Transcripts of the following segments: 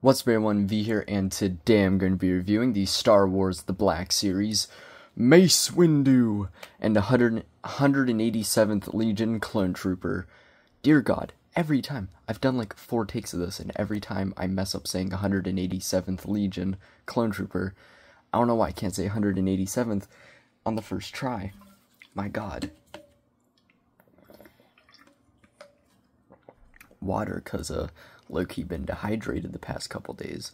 What's up everyone, V here, and today I'm going to be reviewing the Star Wars The Black Series, Mace Windu, and 187th Legion Clone Trooper. Dear God, every time, I've done like 4 takes of this, and every time I mess up saying 187th Legion Clone Trooper. I don't know why I can't say 187th on the first try. My God. Water, cause low-key been dehydrated the past couple days.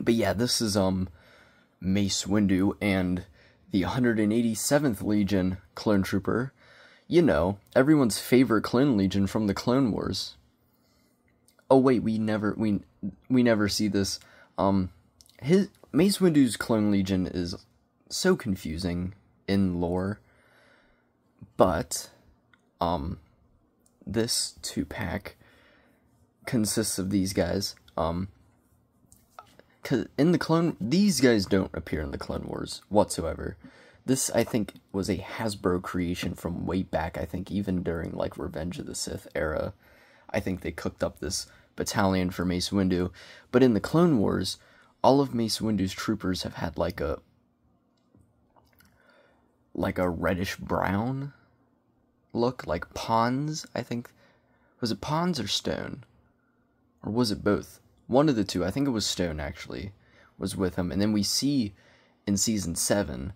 But yeah, this is Mace Windu and the 187th Legion Clone Trooper. You know, everyone's favorite clone legion from the Clone Wars. Oh wait, we never see this. Mace Windu's clone legion is so confusing in lore. But this 2-pack consists of these guys. Cause in the these guys don't appear in the Clone Wars whatsoever. This, I think, was a Hasbro creation from way back. I think even during like Revenge of the Sith era, I think they cooked up this battalion for Mace Windu. But in the Clone Wars, all of Mace Windu's troopers have had like a reddish brown look, like pawns. I think, was it pawns or stone? Or was it both? One of the two, I think it was Stone actually, was with him. And then we see in Season 7,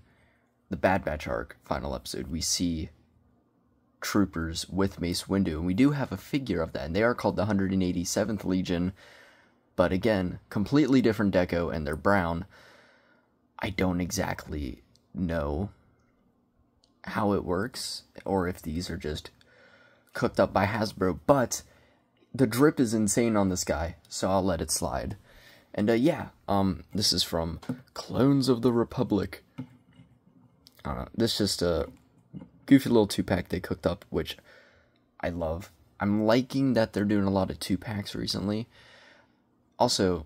the Bad Batch arc, final episode, we see troopers with Mace Windu. And we do have a figure of that. And they are called the 187th Legion. But again, completely different deco, and they're brown. I don't exactly know how it works, or if these are just cooked up by Hasbro, but the drip is insane on this guy, so I'll let it slide. And yeah, this is from Clones of the Republic. This is just a goofy little 2-pack they cooked up, which I love. I'm liking that they're doing a lot of 2-packs recently. Also,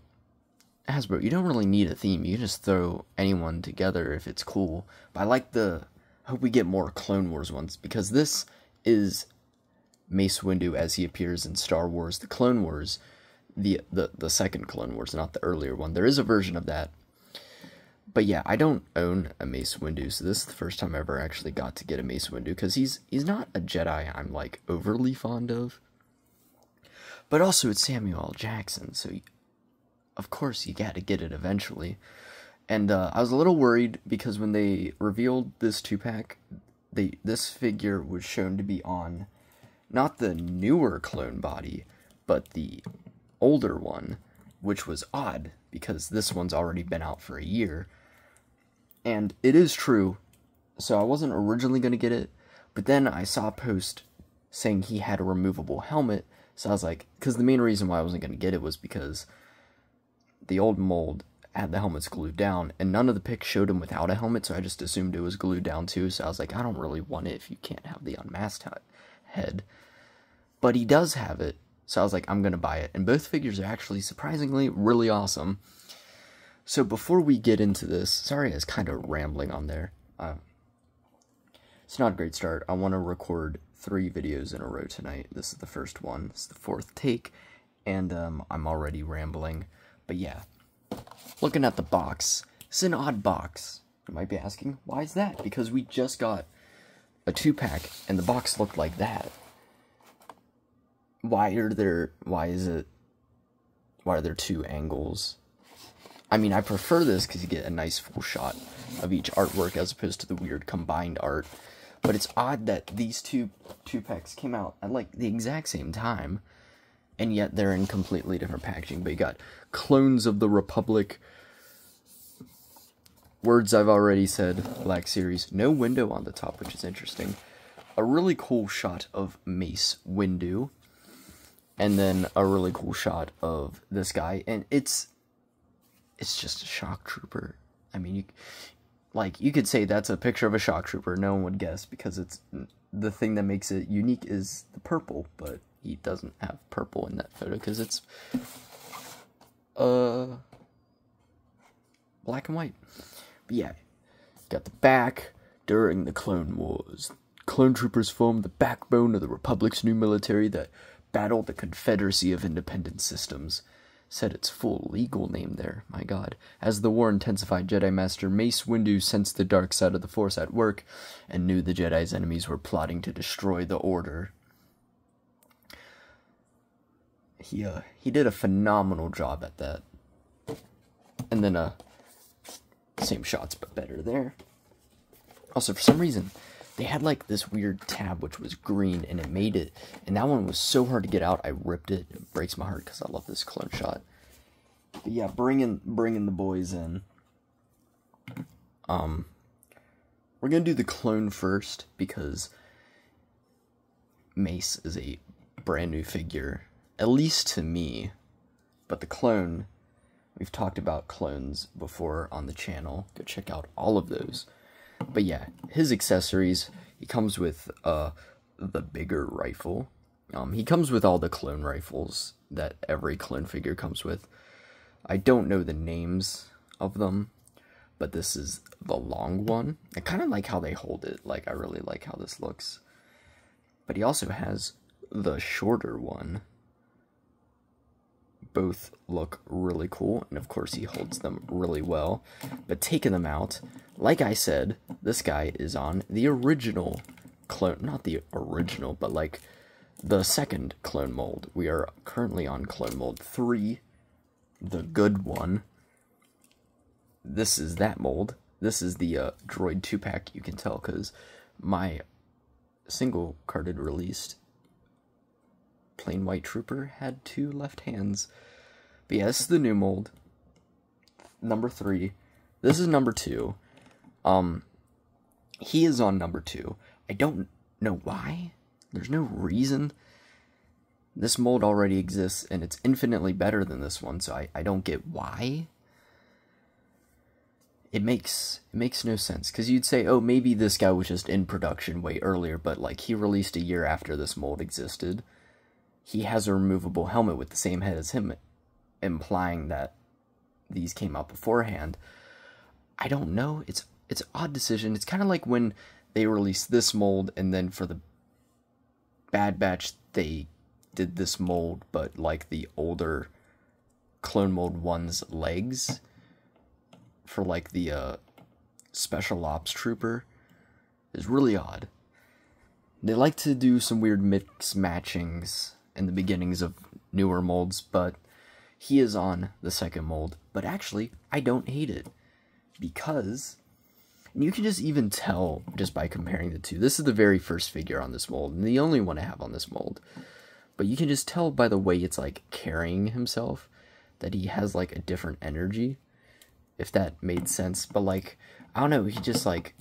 Hasbro, you don't really need a theme. You can just throw anyone together if it's cool. But I like hope we get more Clone Wars ones, because this is Mace Windu as he appears in Star Wars The Clone Wars, the second Clone Wars, not the earlier one. There is a version of that. But yeah, I don't own a Mace Windu, so this is the first time I ever actually got to get a Mace Windu, because he's not a Jedi I'm like overly fond of. But also it's Samuel L. Jackson, so of course you gotta get it eventually. And I was a little worried because when they revealed this 2-pack, this figure was shown to be on not the newer clone body, but the older one, which was odd because this one's already been out for a year. And it is true, so I wasn't originally going to get it, but then I saw a post saying he had a removable helmet, so I was like, because the main reason why I wasn't going to get it was because the old mold had the helmets glued down, and none of the pics showed him without a helmet, so I just assumed it was glued down too, so I was like, I don't really want it if you can't have the unmasked head. But he does have it, so I was like, I'm gonna buy it. And both figures are actually surprisingly really awesome. So before we get into this, sorry I was kind of rambling on there. It's not a great start. I want to record 3 videos in a row tonight. This is the first one. It's the 4th take, and I'm already rambling. But yeah, looking at the box, it's an odd box. You might be asking, why is that? Because we just got a 2-pack, and the box looked like that. Why are there 2 angles? I mean, I prefer this because you get a nice full shot of each artwork as opposed to the weird combined art. But it's odd that these 2-packs came out at like the exact same time, and yet they're in completely different packaging. But you got Clones of the Republic, words I've already said, Black Series, no window on the top, which is interesting. A really cool shot of Mace Windu. And then a really cool shot of this guy, and it's just a shock trooper. I mean, you could say that's a picture of a shock trooper. No one would guess, because it's the thing that makes it unique is the purple, but he doesn't have purple in that photo because it's black and white. But yeah, got the back. During the Clone Wars, clone troopers formed the backbone of the Republic's new military that battle the Confederacy of Independent Systems. Said its full legal name there, my god. As the war intensified, Jedi Master Mace Windu sensed the dark side of the Force at work and knew the Jedi's enemies were plotting to destroy the Order. He did a phenomenal job at that. And then, same shots but better there. Also, for some reason, they had like this weird tab which was green, and it made it, and that one was so hard to get out. I ripped it. It breaks my heart because I love this clone shot. But yeah, bringing the boys in. We're gonna do the clone first because Mace is a brand new figure, at least to me. But the clone, we've talked about clones before on the channel. Go check out all of those. But yeah, his accessories, he comes with the bigger rifle. He comes with all the clone rifles that every clone figure comes with. I don't know the names of them, but this is the long one. I kind of like how they hold it. Like, I really like how this looks. But he also has the shorter one. Both look really cool, and of course he holds them really well. But taking them out, like I said, this guy is on the original clone, not the original, but like the second clone mold. We are currently on clone mold 3, the good one. This is that mold. This is the droid 2-pack. You can tell because my single carded released plain white trooper had 2 left hands. But yeah, this is the new mold. Number 3. This is number 2. He is on number 2. I don't know why. There's no reason. This mold already exists, and it's infinitely better than this one, so I don't get why. It makes no sense, because you'd say, oh, maybe this guy was just in production way earlier, but like he released a year after this mold existed. He has a removable helmet with the same head as him, implying that these came out beforehand. I don't know. It's an odd decision. It's kind of like when they released this mold, and then for the Bad Batch, they did this mold, but like the older Clone Mold 1's legs for like the Special Ops Trooper. Is really odd. They like to do some weird mix matchings in the beginnings of newer molds, but he is on the second mold. But actually, I don't hate it, because, and you can just even tell just by comparing the two. This is the very first figure on this mold, and the only one I have on this mold. But you can just tell by the way it's like carrying himself that he has like a different energy, if that made sense. But like, I don't know, he just like,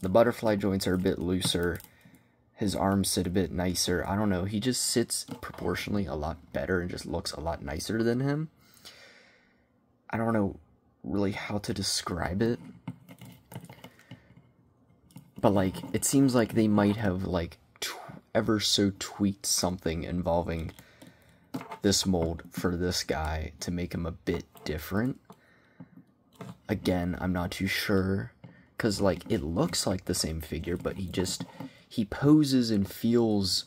the butterfly joints are a bit looser. His arms sit a bit nicer. I don't know. He just sits proportionally a lot better and just looks a lot nicer than him. I don't know really how to describe it. But like, it seems like they might have like ever so tweaked something involving this mold for this guy to make him a bit different. Again, I'm not too sure. Because like, it looks like the same figure, but he poses and feels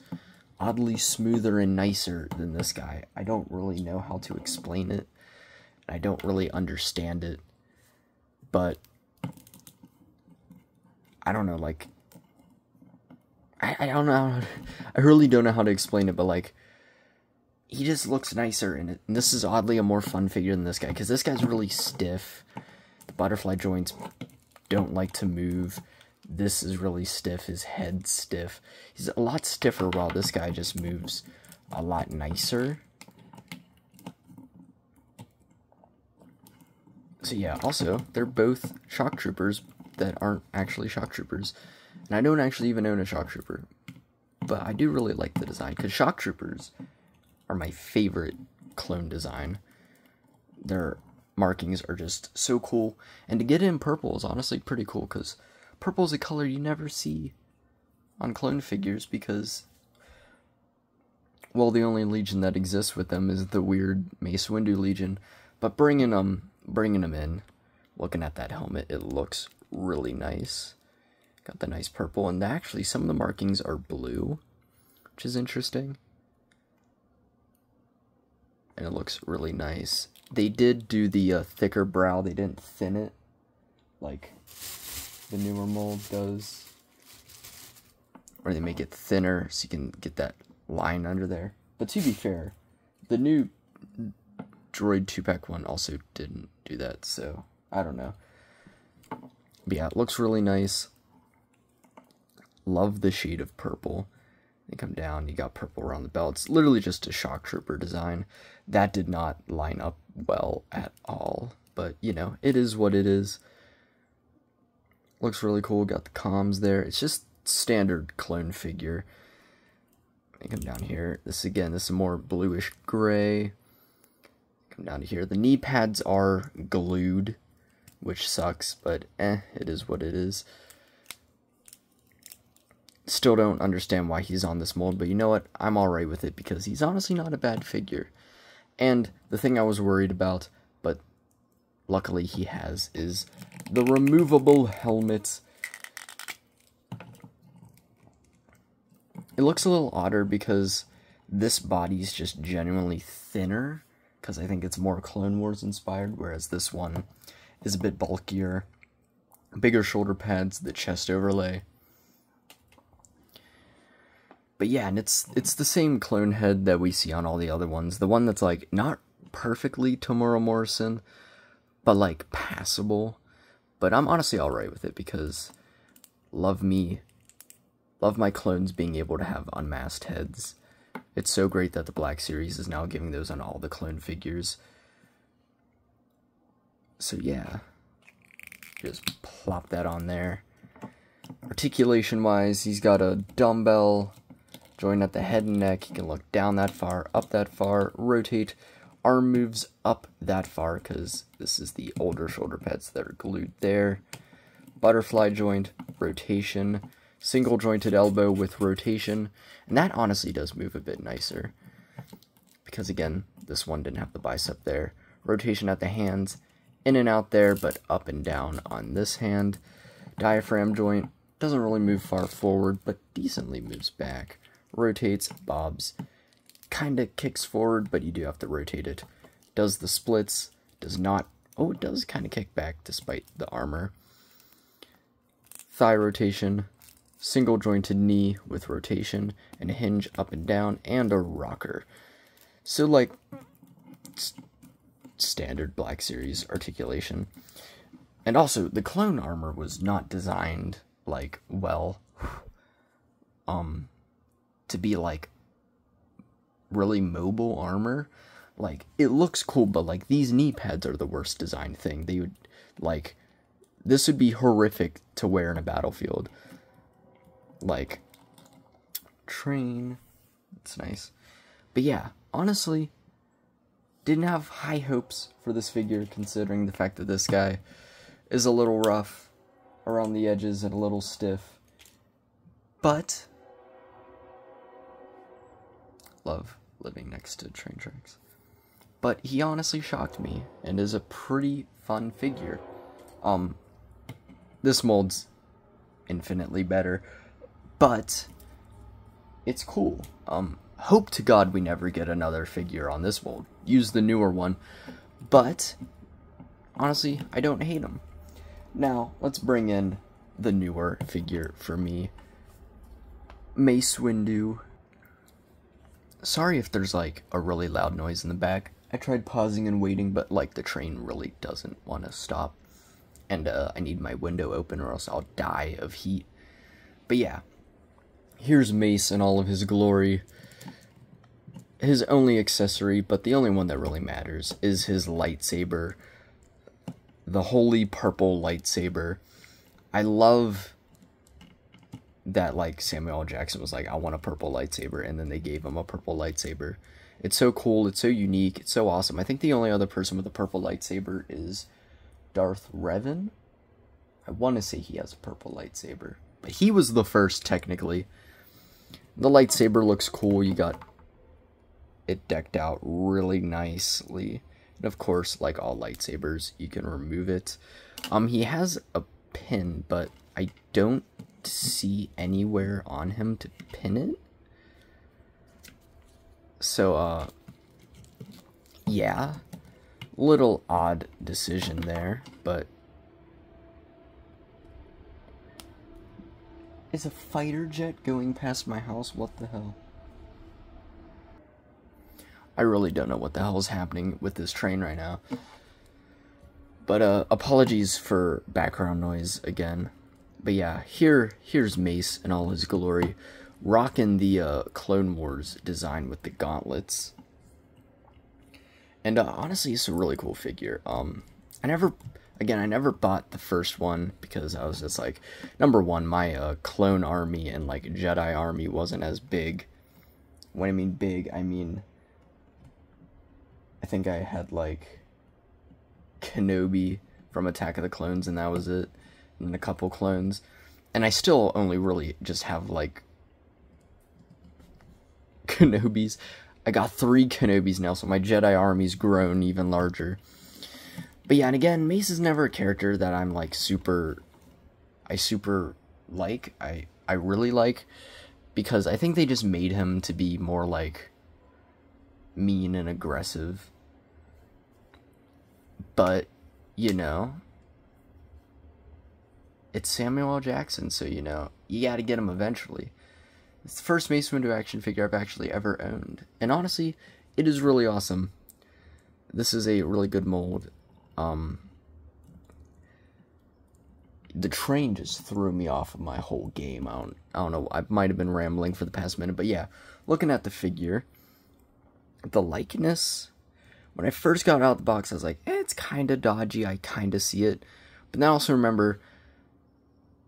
oddly smoother and nicer than this guy. I don't really know how to explain it. I don't really understand it. But I don't know, like, I don't know. I really don't know how to explain it, but like, he just looks nicer, and this is oddly a more fun figure than this guy, because this guy's really stiff. The butterfly joints don't like to move. This is really stiff. His head's stiff. He's a lot stiffer, while this guy just moves a lot nicer. So yeah, also, they're both shock troopers that aren't actually shock troopers. And I don't actually even own a shock trooper. But I do really like the design, because shock troopers are my favorite clone design. Their markings are just so cool. And to get it in purple is honestly pretty cool, because purple is a color you never see on clone figures, because, well, the only Legion that exists with them is the weird Mace Windu Legion. But bringing them in, looking at that helmet, it looks really nice. Got the nice purple, and actually some of the markings are blue, which is interesting. and it looks really nice. They did do the thicker brow. They didn't thin it like the newer mold does. Or they make it thinner so you can get that line under there. But to be fair, the new Droid 2-pack one also didn't do that, so I don't know. But yeah, it looks really nice. Love the shade of purple. You come down, you got purple around the belt. It's literally just a shock trooper design. That did not line up well at all. But, you know, it is what it is. Looks really cool. Got the comms there. It's just standard clone figure. You come down here. This is a more bluish gray. Come down to here. The knee pads are glued, which sucks, but it is what it is. Still don't understand why he's on this mold, but you know what? I'm alright with it because he's honestly not a bad figure. And the thing I was worried about, but luckily he has, is the removable helmet. It looks a little odder because this body's just genuinely thinner, because I think it's more Clone Wars inspired, whereas this one is a bit bulkier. Bigger shoulder pads, the chest overlay. But yeah, and it's the same clone head that we see on all the other ones. The one that's like not perfectly Temuera Morrison, but like passable. But I'm honestly alright with it because love my clones being able to have unmasked heads. It's so great that the Black Series is now giving those on all the clone figures. So yeah, just plop that on there. Articulation wise, he's got a dumbbell joint at the head and neck. He can look down that far, up that far, rotate. Arm moves up that far because this is the older shoulder pads that are glued there. Butterfly joint, rotation. Single jointed elbow with rotation. And that honestly does move a bit nicer. Because again, this one didn't have the bicep there. Rotation at the hands. In and out there, but up and down on this hand. Diaphragm joint. Doesn't really move far forward, but decently moves back. Rotates, bobs, kind of kicks forward, but you do have to rotate it. Does the splits, does not, oh, it does kind of kick back despite the armor. Thigh rotation, single jointed knee with rotation, and a hinge up and down, and a rocker. So, like, standard Black Series articulation. And also, the clone armor was not designed, like, well, to be, like, really mobile armor. Like, it looks cool, but, like, these knee pads are the worst designed thing. They would, like, this would be horrific to wear in a battlefield. Like, train, it's nice. But yeah, honestly, didn't have high hopes for this figure, considering the fact that this guy is a little rough around the edges and a little stiff. But love living next to train tracks. But he honestly shocked me and is a pretty fun figure. This mold's infinitely better, but it's cool. Hope to God we never get another figure on this mold. Use the newer one, but honestly, I don't hate him. Now, let's bring in the newer figure for me. Mace Windu. Sorry if there's, like, a really loud noise in the back. I tried pausing and waiting, but, like, the train really doesn't want to stop. And, I need my window open or else I'll die of heat. But yeah, here's Mace in all of his glory. His only accessory, but the only one that really matters, is his lightsaber. The holy purple lightsaber. I love that, like, Samuel L. Jackson was like, I want a purple lightsaber, and then they gave him a purple lightsaber. It's so cool, it's so unique, it's so awesome. I think the only other person with a purple lightsaber is Darth Revan. I want to say he has a purple lightsaber, but he was the first, technically. The lightsaber looks cool. You got it decked out really nicely. And of course, like all lightsabers, you can remove it. He has a pin, but I don't see anywhere on him to pin it. So, yeah, little odd decision there, but is a fighter jet going past my house? What the hell? I really don't know what the hell is happening with this train right now. But apologies for background noise again. But yeah, here's Mace in all his glory, rocking the Clone Wars design with the gauntlets. And honestly, it's a really cool figure. I never bought the first one because I was just like, number one, my clone army and like Jedi army wasn't as big. When I mean big, I mean, I think I had like Kenobi from Attack of the Clones, and that was it, and a couple clones, and I still only really just have like Kenobis. I got 3 Kenobis now, so my Jedi army's grown even larger. But yeah, and again, Mace is never a character that I'm like I really like, because I think they just made him to be more like mean and aggressive. But, you know, it's Samuel L. Jackson, so, you know, you gotta get him eventually. It's the first Mace Windu action figure I've actually ever owned. And honestly, it is really awesome. This is a really good mold. The train just threw me off of my whole game. I don't know, I might have been rambling for the past minute, but yeah, looking at the figure, the likeness, when I first got it out of the box, I was like, it's kind of dodgy, I kind of see it. But then I also remember,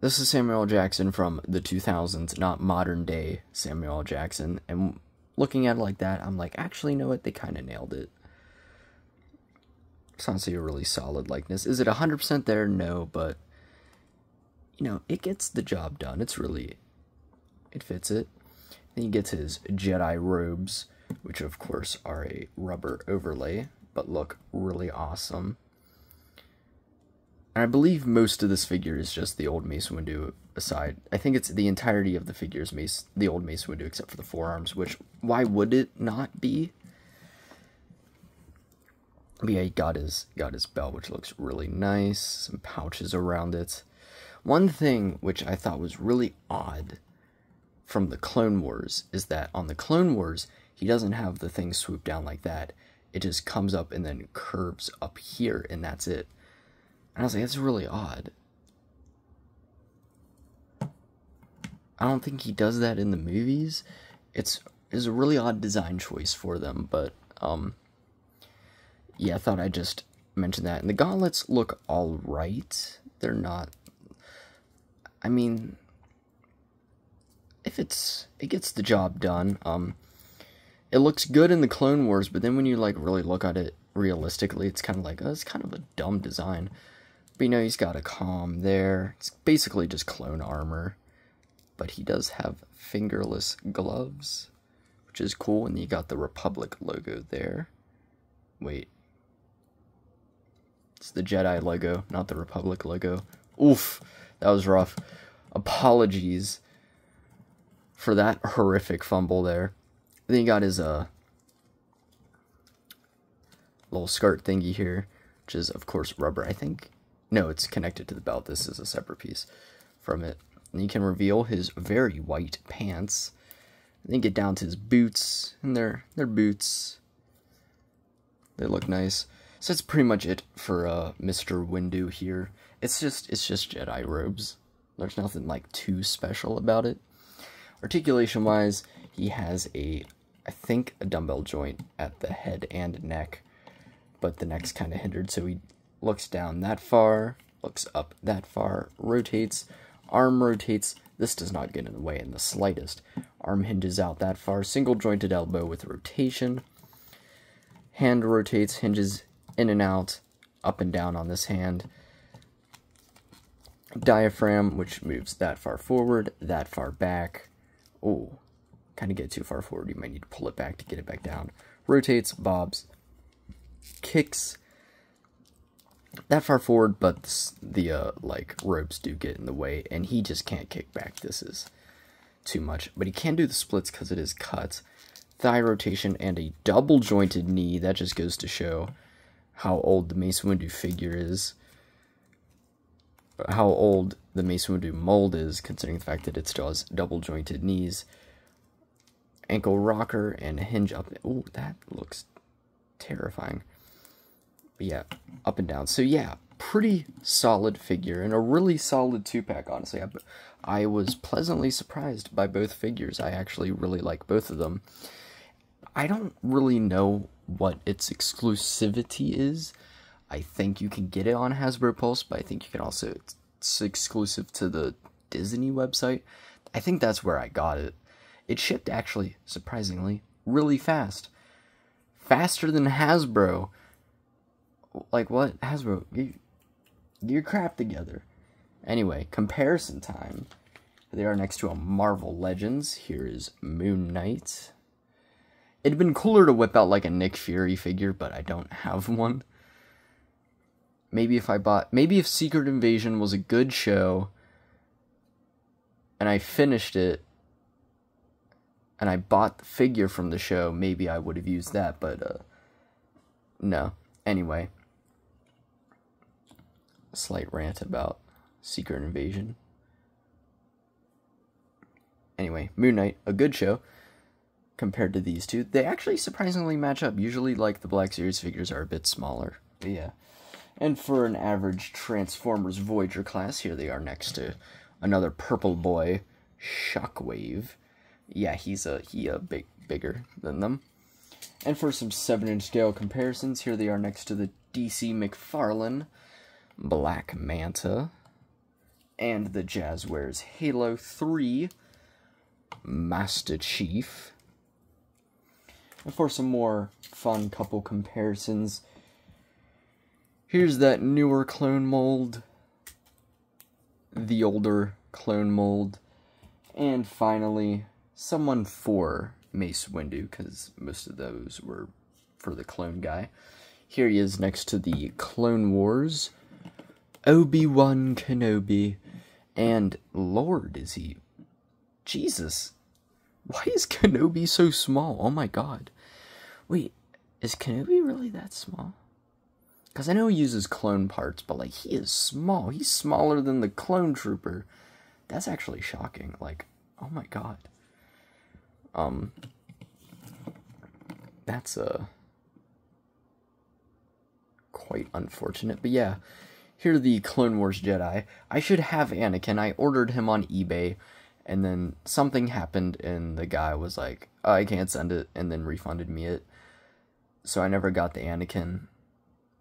this is Samuel L. Jackson from the 2000s, not modern day Samuel L. Jackson. And looking at it like that, I'm like, actually, you know what? They kind of nailed it. It's honestly a really solid likeness. Is it 100% there? No, but, you know, it gets the job done. It fits it. Then he gets his Jedi robes, which of course are a rubber overlay, but look really awesome. And I believe most of this figure is just the old Mace Windu aside. I think it's the entirety of the figure is the old Mace Windu, except for the forearms, which, why would it not be? But yeah, he got his belt, which looks really nice. Some pouches around it. One thing which I thought was really odd from the Clone Wars is that on the Clone Wars, he doesn't have the thing swoop down like that. It just comes up and then curves up here, and that's it. And I was like, that's really odd. I don't think he does that in the movies. It's a really odd design choice for them, but, yeah, I thought I'd just mention that. And the gauntlets look alright. They're not, I mean, it gets the job done. It looks good in the Clone Wars, but then when you, like, really look at it realistically, it's kind of like, oh, it's kind of a dumb design. But, you know, he's got a comm there. It's basically just clone armor. But he does have fingerless gloves, which is cool. And you got the Republic logo there. Wait. It's the Jedi logo, not the Republic logo. Oof, that was rough. Apologies for that horrific fumble there. Then you got his little skirt thingy here, which is, of course, rubber. I think, no, it's connected to the belt. This is a separate piece from it. And you can reveal his very white pants. And then get down to his boots, and they're boots. They look nice. So that's pretty much it for Mr. Windu here. It's just Jedi robes. There's nothing like too special about it. Articulation-wise, he has I think a dumbbell joint at the head and neck, but the neck's kind of hindered, so he looks down that far, looks up that far, rotates, arm rotates. This does not get in the way in the slightest. Arm hinges out that far, single jointed elbow with rotation. Hand rotates, hinges in and out, up and down on this hand. Diaphragm, which moves that far forward, that far back. Oh, kind of get too far forward. You might need to pull it back to get it back down. Rotates, bobs, kicks that far forward, but the like ropes do get in the way, and he just can't kick back. This is too much, but he can do the splits because it is cut. thigh rotation, and a double jointed knee. That just goes to show how old the Mace Windu figure is. How old the Mace Windu mold is, considering the fact that it still has double jointed knees. Ankle rocker and hinge up. Oh, that looks terrifying. But yeah, up and down. So yeah, pretty solid figure and a really solid 2-pack, honestly. I was pleasantly surprised by both figures. I actually really like both of them. I don't really know what its exclusivity is. I think you can get it on Hasbro Pulse, but I think you can also, it's exclusive to the Disney website. I think that's where I got it. It shipped, actually, surprisingly, really fast. Faster than Hasbro. Like, what? Hasbro, get your crap together. Anyway, comparison time. They are next to a Marvel Legends. Here is Moon Knight. It'd been cooler to whip out, like, a Nick Fury figure, but I don't have one. Maybe if Secret Invasion was a good show, and I finished it, and I bought the figure from the show, maybe I would have used that, but, no. Anyway. A slight rant about Secret Invasion. Anyway, Moon Knight, a good show, compared to these two. They actually surprisingly match up. Usually, like, the Black Series figures are a bit smaller, but yeah. And for an average Transformers Voyager class, here they are next to another purple boy, Shockwave. Yeah, he's a bit bigger than them. And for some 7-inch scale comparisons, here they are next to the DC McFarlane Black Manta and the Jazzwares Halo 3 Master Chief. And for some more fun couple comparisons, here's that newer clone mold, the older clone mold, and finally, someone for Mace Windu, because most of those were for the clone guy. Here he is next to the Clone Wars, Obi-Wan Kenobi, and Lord, is he... Jesus, why is Kenobi so small? Oh my god. Wait, is Kenobi really that small? Because I know he uses clone parts, but, like, he is small. He's smaller than the Clone Trooper. That's actually shocking. Like, oh my god. That's, quite unfortunate. But yeah, here are the Clone Wars Jedi. I should have Anakin. I ordered him on eBay, and then something happened, and the guy was like, oh, I can't send it, and then refunded me it. So I never got the Anakin.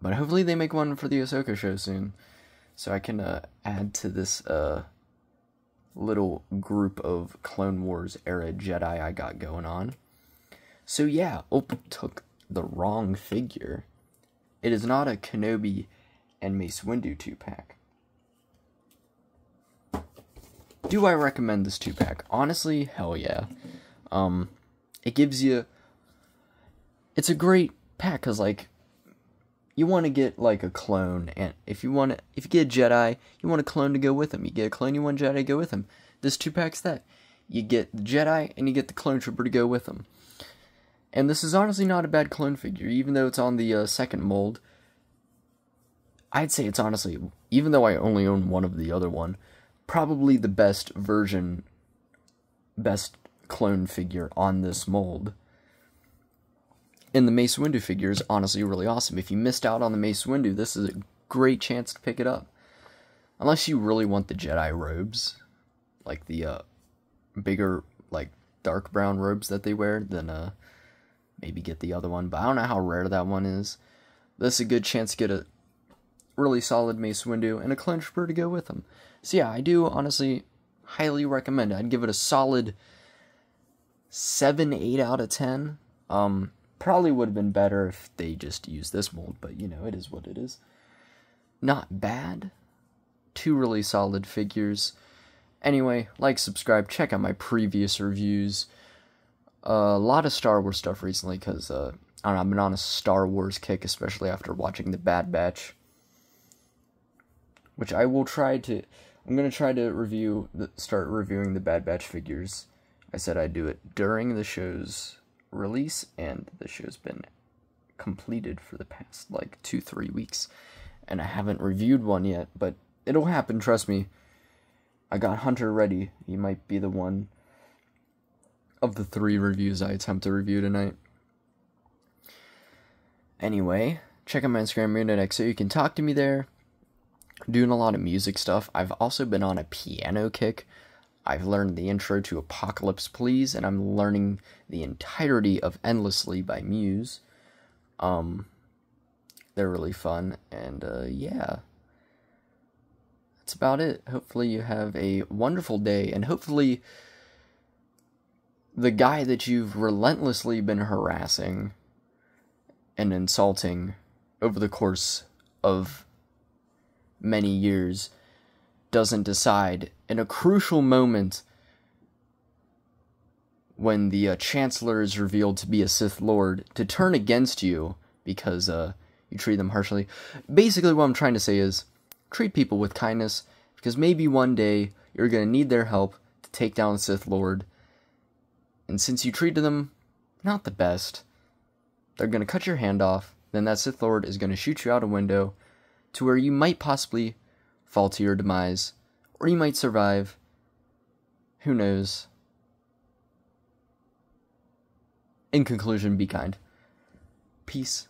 But hopefully they make one for the Ahsoka show soon, so I can add to this little group of Clone Wars era Jedi I got going on. So yeah, took the wrong figure. It is not a Kenobi and Mace Windu 2-pack. Do I recommend this 2-pack? Honestly, hell yeah. It gives you... It's a great pack, because, like, you want to get, like, a clone, and if you get a Jedi, you want a clone to go with him. You get a clone, you want a Jedi to go with him. This 2-pack's that. You get the Jedi, and you get the Clone Trooper to go with him. And this is honestly not a bad clone figure, even though it's on the second mold. I'd say it's honestly, even though I only own one of the other one, probably the best clone figure on this mold. And the Mace Windu figure is honestly really awesome. If you missed out on the Mace Windu, this is a great chance to pick it up. Unless you really want the Jedi robes, like the bigger, like, dark brown robes that they wear, then maybe get the other one. But I don't know how rare that one is. This is a good chance to get a really solid Mace Windu and a Clone Trooper to go with them. So yeah, I do honestly highly recommend it. I'd give it a solid 7-8 out of 10. Probably would have been better if they just used this mold, but, you know, it is what it is. Not bad. 2 really solid figures. Anyway, like, subscribe, check out my previous reviews. A lot of Star Wars stuff recently, because, I don't know, I've been on a Star Wars kick, especially after watching The Bad Batch. Which I will try to... I'm going to try to start reviewing the Bad Batch figures. I said I'd do it during the show's release, and the show's been completed for the past, 2-3 weeks, and I haven't reviewed one yet, but it'll happen, trust me. I got Hunter ready. He might be the one of the 3 reviews I attempt to review tonight. Anyway, check out my Instagram, MoonNetX, you can talk to me there. Doing a lot of music stuff. I've also been on a piano kick. I've learned the intro to Apocalypse Please, and I'm learning the entirety of Endlessly by Muse. They're really fun, and yeah. That's about it. Hopefully you have a wonderful day, and hopefully the guy that you've relentlessly been harassing and insulting over the course of many years doesn't decide in a crucial moment when the Chancellor is revealed to be a Sith Lord to turn against you because you treat them harshly. Basically what I'm trying to say is treat people with kindness, because maybe one day you're going to need their help to take down the Sith Lord, and since you treated them not the best, they're going to cut your hand off, then that Sith Lord is going to shoot you out a window to where you might possibly fall to your demise, or you might survive. Who knows? In conclusion, be kind. Peace.